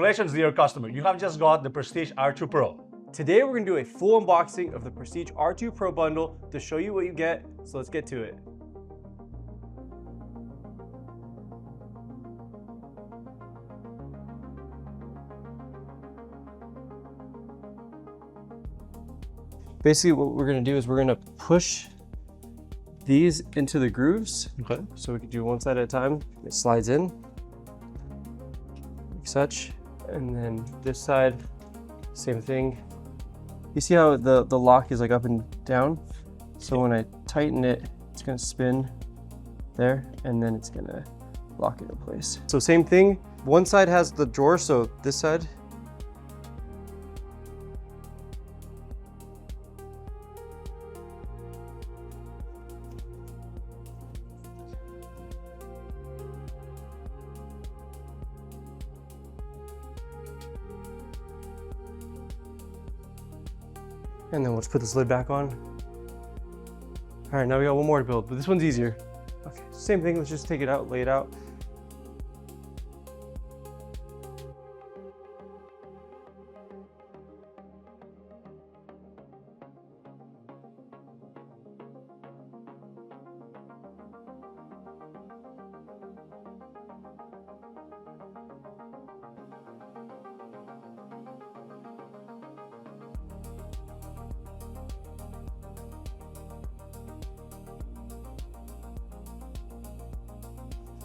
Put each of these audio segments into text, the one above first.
Congratulations, dear customer. You have just got the Prestige R2 Pro. Today we're going to do a full unboxing of the Prestige R2 Pro bundle to show you what you get, so let's get to it. Basically what we're going to do is we're going to push these into the grooves. Okay. So we can do one side at a time. It slides in, like such. And then this side, same thing. You see how the lock is like up and down? So when I tighten it, it's gonna spin there, and then it's gonna lock it in place. So same thing, one side has the drawer, so this side. And then we'll just put this lid back on. All right, now we got one more to build, but this one's easier. Okay, same thing, let's just take it out, lay it out.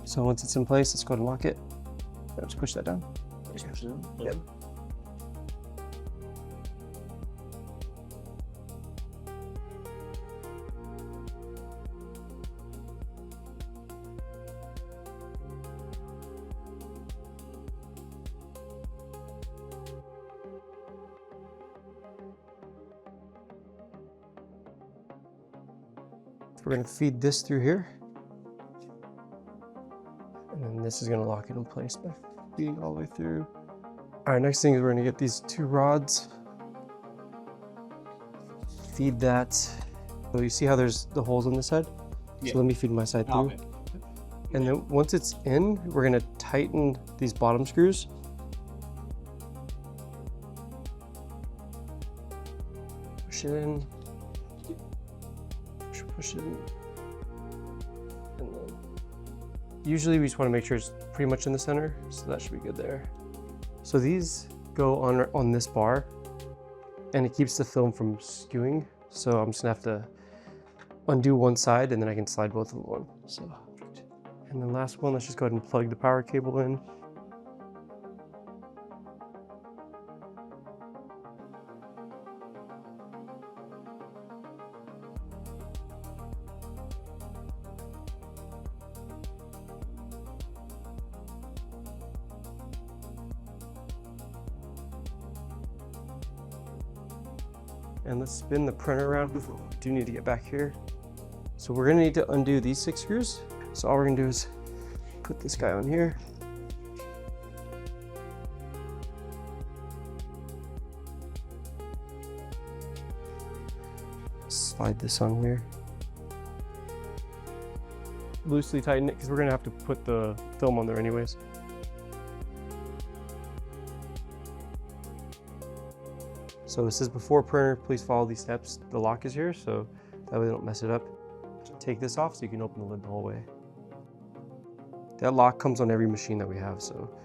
So once it's in place, let's go ahead and lock it. Let's push that down. Yep. We're going to feed this through here. And then this is going to lock it in place by feeding all the way through. All right, next thing is we're going to get these two rods. Feed that. So you see how there's the holes on this side? Yeah. So let me feed my side through. Okay. And then once it's in, we're going to tighten these bottom screws. Push it in. Push it in. And then usually we just want to make sure it's pretty much in the center, so that should be good there. So these go on this bar, and it keeps the film from skewing. So I'm just gonna have to undo one side, and then I can slide both of them on. So, and then last one, let's just go ahead and plug the power cable in. And let's spin the printer around. We do need to get back here. So we're gonna need to undo these 6 screws. So all we're gonna do is put this guy on here. Slide this on here. Loosely tighten it, because we're gonna have to put the film on there anyways. So this is before printer, please follow these steps. The lock is here, so that way they don't mess it up. Take this off so you can open the lid the whole way. That lock comes on every machine that we have, so.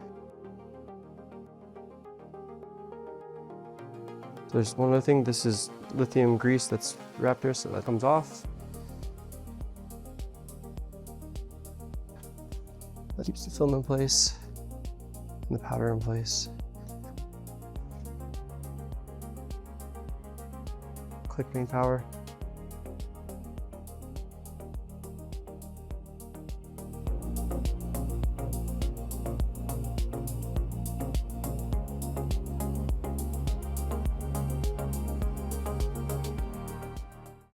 There's one other thing, this is lithium grease that's wrapped there, so that comes off. That keeps the film in place and the powder in place. Click main power.